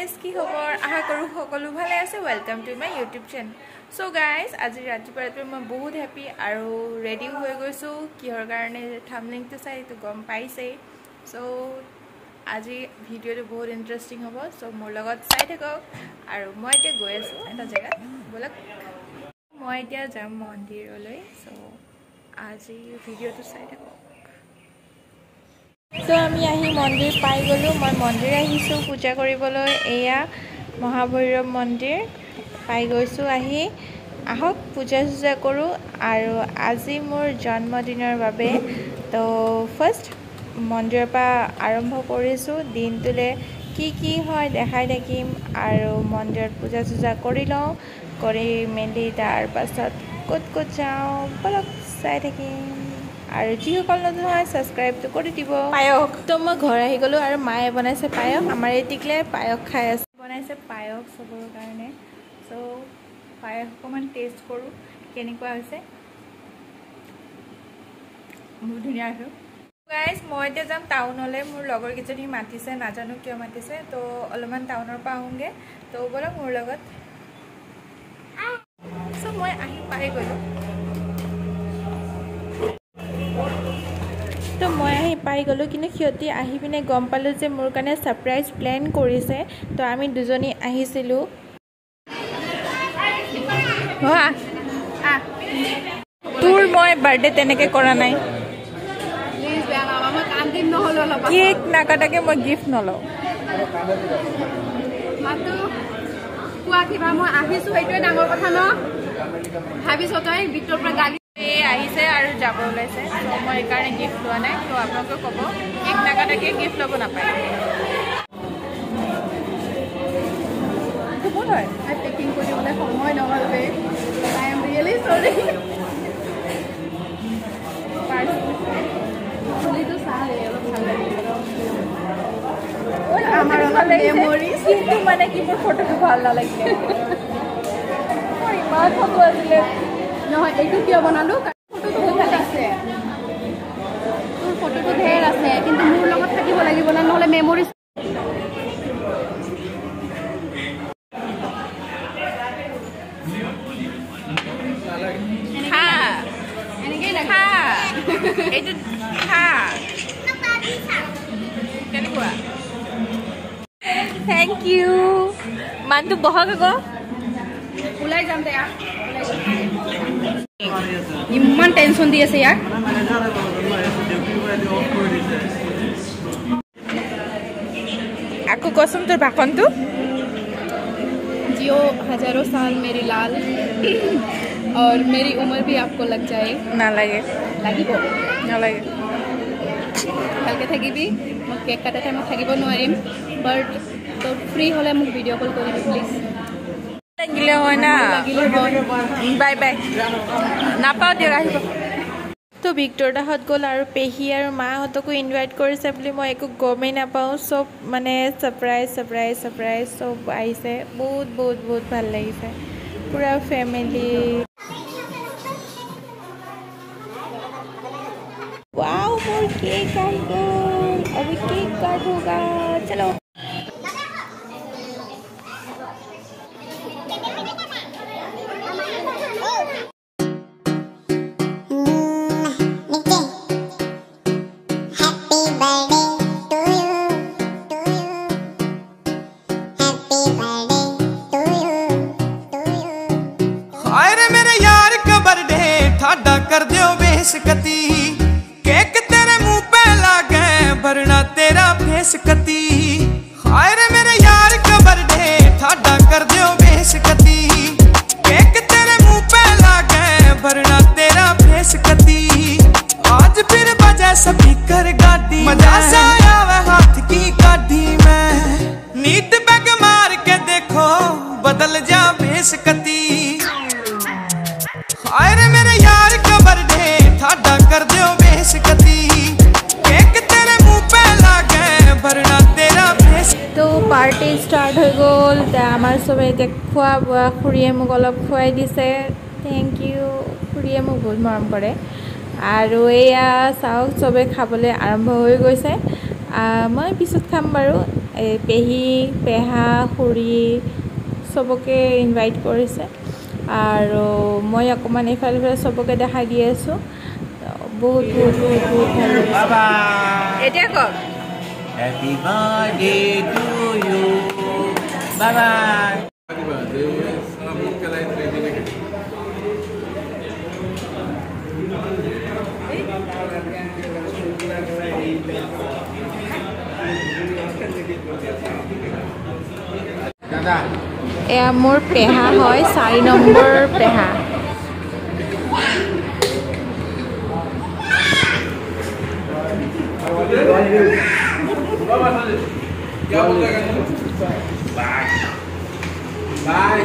guys, কি খবৰ আশা কৰো সকলো ভালে আছে welcome to my YouTube channel so guys আজি ৰাতিপুৱা মই বহুত হ্যাপি আৰু ৰেডি হৈ গৈছো কিহৰ কাৰণে থাম্বনেইলটো চাই তো গম পাইছে সো আজি ভিডিওটো বহুত ইন্টাৰেষ্টিং হ'ব সো মোৰ লগত চাই থাকক আৰু মই এতিয়া গৈ আছো এটা জায়গাত বলক মই এতিয়া যাম মন্দিৰলৈ সো আজি ভিডিওটো চাই থাকক তো আমি আহি মন্দিৰ পাই গলো মই মন্দিৰ আহিছো পূজা কৰিবলৈ এয়া মহাভৈৰৱ মন্দিৰ পাই গৈছো আহি আহক পূজা সুজা কৰো আৰু আজি মোৰ জন্মদিনৰ বাবে তো ফাৰ্স্ট মন্দিৰৰ পৰা আৰম্ভ কৰিছো দিনটোলে কি হয় দেখাই থাকিম আৰু মন্দিৰত পূজা সুজা কৰি লওঁ কৰি মেলি তাৰ পাছত ক'ত যাওঁ বলক চাই থাকিম আৰু যিসকল নতুন হয় সাবস্ক্ৰাইবটো কৰি দিব পায়ক তো মই ঘৰ আহি গলো আৰু মায়ে বনাইছে পায়ক আমাৰ এতিকলে পায়ক খাই আছে বনাইছে পায়ক সবৰ কাৰণে সো পায়ক অকমান টেষ্ট কৰো কেনেকুৱা হৈছে বহুত ধুনীয়া আছে গাইজ মই এতিয়া যাম টাউনলে মোৰ লগৰ কিজনী মাতিছে নাজানো কিয় মাতিছে তো অলপমান টাউনৰ পৰা আহোঁগে তো বলক মোৰ লগত সো মই আহি পাই গলো তো মই আহি পাই গলো কিন্তু সিহঁতি আহি পিনে গম পালো যে মোৰ কাৰণে সাৰপ্ৰাইজ প্ল্যান কৰিছে তো আমি দুজনী আহিছিলো তোৰ মই বাৰ্থডে তেনেকে কৰা নাই কেক নাকাটাকে মই গিফ্ট নলওঁ মই আহিছো এইটোৱে ডাঙৰ কথা ন ভাবিছ তই ভিতৰ পৰা গালি আহিছে আৰু যাব ওলাইছে তো মই এইকাৰণে গিফ্ট লোৱা নাই তো আপোনালোকে ক'ব কেক নাকাটাকে গিফ্ট ল'ব নাপায় ক'ত হয় পেকিং কৰিবলৈ সময় নহ'ল বে আই এম ৰিয়েলি সৰি পাৰ্চেলটো চাই অলপ ভাল লাগিল আমাৰ মেমৰিজ কিন্তু মানে কি মোৰ ফটোটো ভাল নালাগিলে মোৰ ইমান ফটো আছিলে নহয় এইটো কিয় বনালো ফটোটো বহুত আছে তোৰ ফটোটো ঢেৰ আছে কিন্তু মোৰ লগত থাকিব লাগিব না নহ'লে মেমৰিজ এনেকেই দেখা এইটো খা কেনেকুৱা থেংক ইউ মানুহটো বহক আকৌ ওলাই যাম দে ইমান টেনশ্যন দি আছে ইয়াক আকৌ কচোন তোৰ ভাষণটো जियो हजारों साल मेरी लाल और मेरी उम्र भी आपको लग जाए নালাগে লাগিব নালাগে ভালকৈ থাকিবি মই কেক কাটা টাইমত থাকিব নোৱাৰিম বাট তই ফ্ৰী হ'লে মোক ভিডিঅ' কল কৰিবি প্লিজ লাগিলে হয় না বাই বাই নাপাওঁ দিয়ক আহিব তো ভিক্টৰ দাহঁত গ'ল আৰু পেহী আৰু মাহঁতকো ইনভাইট কৰিছে বুলি মই একো গমেই নাপাওঁ চব মানে ছাৰপ্ৰাইজ চব আহিছে বহুত ভাল লাগিছে পুৰা ফেমিলি वाओ मोर केक आ गया अभी केक काट होगा चलो ठाडा कर दियो बेसकती केक तेरे मुंह पे लागे भरना तेरा फेस कती हाय रे मेरे यार का बर्थडे ठाडा कर दियो बेसकती केक तेरे मुंह पे लागे भरना तेरा फेस कती आज फिर बजा स्पीकर गाड़ी मजा सा आवे हाथ की गाड़ी में नीट बैग मार के देखो बदल जा बेसकती हाय रे मेरे यार का बर्थडे ठाडा कर दियो बेसकती केक तेरे मुंह पे लागे भरना तेरा फेस तो पार्टी स्टार्ट हो गल आमार सबे खा बुआ खुरिये मोक अलप खुवाई दिसे थैंक यू खुरिये मोक बहुत मरम करे और एया चाওক सबे खाबले आरम्भ हो गई মই পিছত খাম বাৰু পেহী পেহা খুৰী চবকে ইনভাইট কৰিছে আৰু মই অকণমান এইফালে চবকে দেখাই দি আছোঁ বহুত বহুত বহুত বহুত ভাল লাগিছে এতিয়া কওক Happy birthday to you. Bye bye. এয়া মোৰ পেহা হয় 4 নম্বৰ পেহা Bye.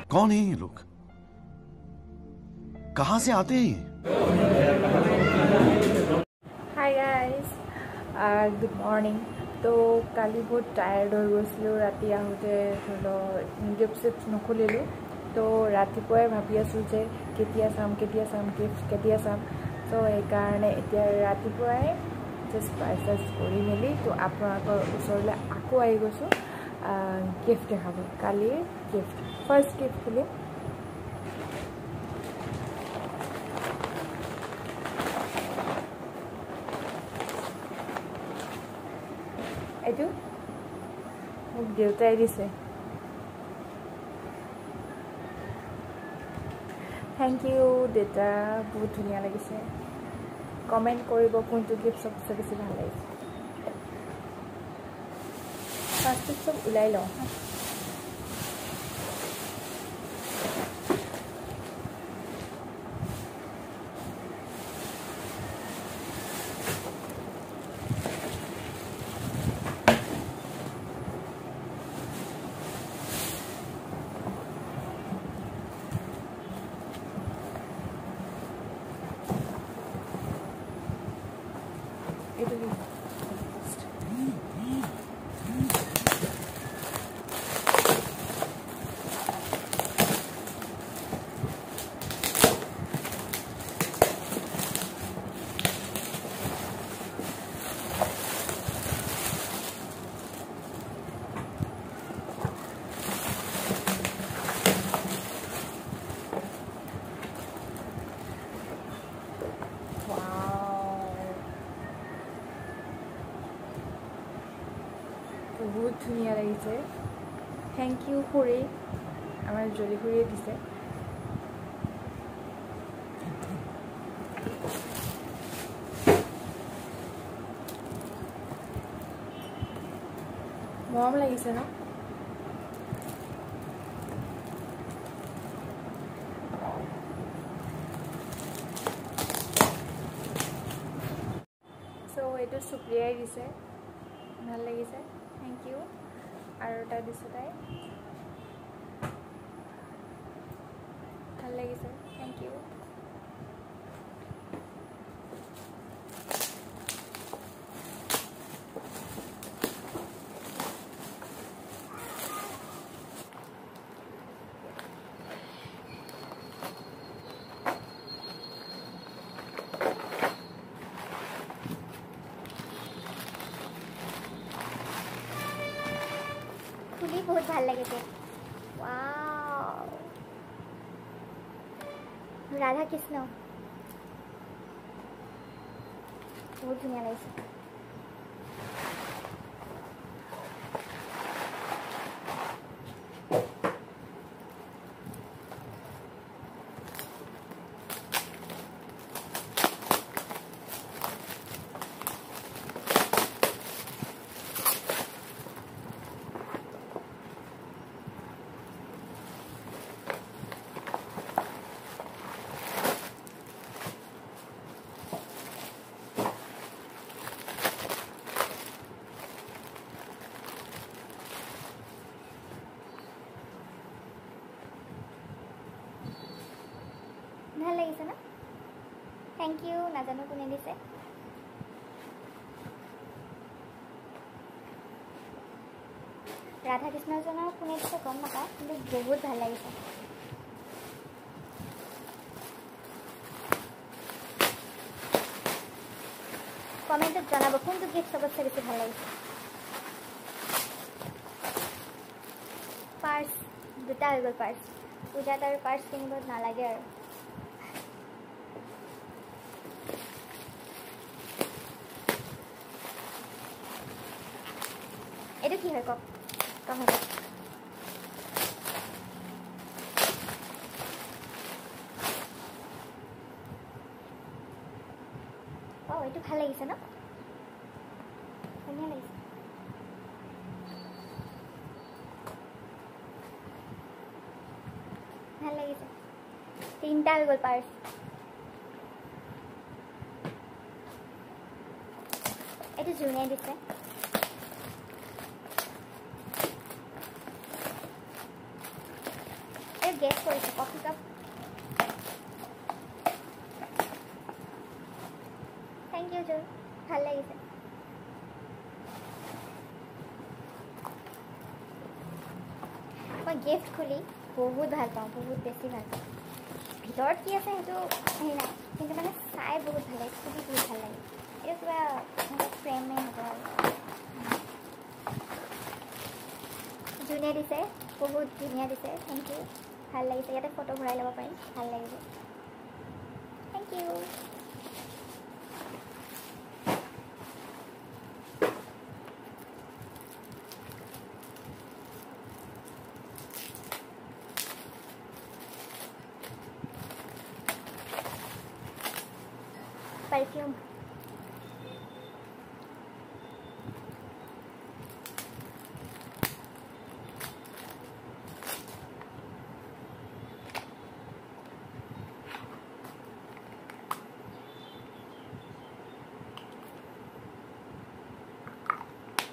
कौन है ये लोग कहां से आते हैं हाय गाइस गुड मॉर्निंग तो काली बहुत टायर्ड हो गई राति आहते गिफ्ट सिफ्ट नुखुलिलो तो रातिपुवाई भाबी आसो जे केতিয়া साम गिफ्ट केতিয়া साम तो এইকাৰণে এতিয়া ৰাতিপুৱাই জাষ্ট পাৰ্চেছ কৰি মেলি তো আপোনালোকৰ ওচৰলৈ আকৌ আহি গৈছোঁ गिफ्ट देखाব কালিৰ गिफ्ट ফাৰ্ষ্ট गिफ्ट খুলিম এইটো মোক দেউতাই দিছে थैंक यू देता बहुत धुनिया लगिसे कमेंट करिब कोनটো गिफ्ट सबसे बेसी ভাল লাগিছে फास्ट सब उলাই লও बहुत धुनिया लगिছে थैंक यू खुरी आमार जली खुरिए दिছে মৰম লাগিছে না সো এটো সুপ্রিয়াই দিছে ভাল লাগিছে थैंक यू और এটা দিছে তাই ভাল লাগিছে थैंक यू बहुत ভাল লাগিছে वाव राधा कृष्ण बहुत धुनिया লাগিছে ভাল লাগিছে না थैंक यू নাজানো কোনে দিছে ৰাধা কৃষ্ণজনৰ কোনে দিছে গম নাপায় কিন্তু বহুত ভাল লাগিছে কমেণ্টত জনাব কোনটো গিফ্ট চবতছে বেছি ভাল লাগিছে পাৰ্চ দুটা হৈ গ'ল পাৰ্চ পূজাত আৰু পাৰ্চ কিনিব নালাগে আৰু এইটো কি হয় কওক কমেণ্ট এইটো ভাল লাগিছে ন ধুনীয়া লাগিছে ভাল লাগিছে তিনিটা হৈ গ'ল পাৰ্চ এইটো জুনে দিছে এই গেছ কৰিছে কফি কাপ থেংক ইউ জুন ভাল লাগিছে মই গিফ্ট খুলি বহুত ভাল পাওঁ বহুত বেছি ভাল পাওঁ ভিতৰত কি আছে সেইটো হেৰি নাই কিন্তু মানে চাই বহুত ভাল লাগে খুলি বহুত ভাল লাগে এইটো কিবা ফ্ৰেমে হ'ব আৰু জুনে দিছে বহুত ধুনীয়া দিছে থেংক ইউ ভাল লাগিছে ইয়াতে ফটো ভৰাই ল'ব পাৰিম ভাল লাগিব থেংক ইউ परफ्यूम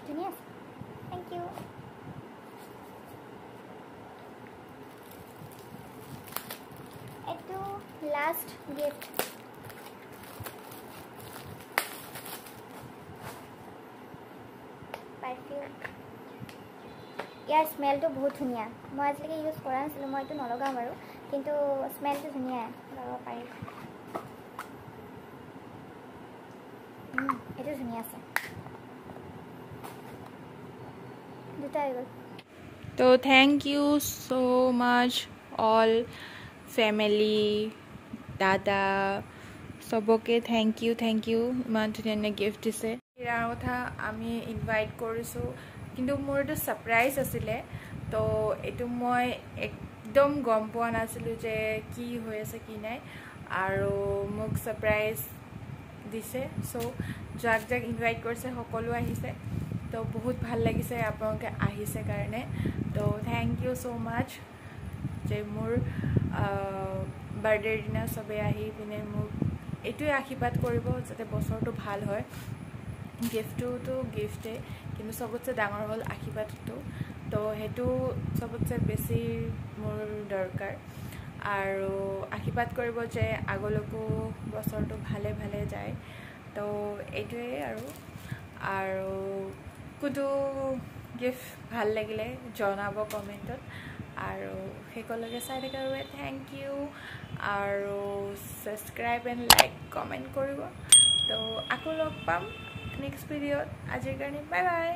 धुनिया थैंक यू एटू लास्ट गिफ्ट ইয়াৰ স্মেলটো বহুত ধুনীয়া মই আজিলৈকে ইউজ কৰা নাছিলোঁ মই এইটো নলগাওঁ বাৰু কিন্তু স্মেলটো ধুনীয়া লগাব পাৰি এইটো ধুনীয়া আছে দুটা হৈ গ'ল তো থ্যাংক ইউ সো মাচ অল ফ্যামিলি দাদা সবকে থ্যাংক ইউ ইমান ধুনীয়া গিফ্ট দিছে ইয়াৰ কথা আমি ইনভাইট কৰিছোঁ কিন্তু মোৰ এইটো সাৰপ্ৰাইজ আছিলে তো এইটো মই একদম গম পোৱা নাছিলোঁ যে কি হৈ আছে কি নাই আৰু মোক সাৰপ্ৰাইজ দিছে সো যাক ইনভাইট কৰিছে সকলো আহিছে তো বহুত ভাল লাগিছে আপোনালোকে আহিছে কাৰণে তো থ্যাংক ইউ সো মাচ যে মোৰ বাৰ্থডেৰ দিনা সবে আহি পিনে মোক এইটোৱে আশীৰ্বাদ কৰিব যাতে বছৰটো ভাল হয় গিফ্টটোতো গিফ্টে কিন্তু সবতছে ডাঙৰ হ'ল আশীৰ্বাদটো তো সেইটো সবতছে বেছি মোৰ দৰকাৰ আৰু আশীৰ্বাদ কৰিব যে আগলৈকো বছৰটো ভালে ভালে যায় তো এইটোৱে আৰু কোনটো গিফ্ট ভাল লাগিলে জনাব কমেণ্টত আৰু সকলোকে চাই থকাৰ বাবে থ্যাংক ইউ আৰু সাবস্ক্ৰাইব এণ্ড লাইক কমেণ্ট কৰিব তো আকৌ লগ পাম নেক্সট ভিডিঅ'ত আজিৰ কাৰণে বাই বাই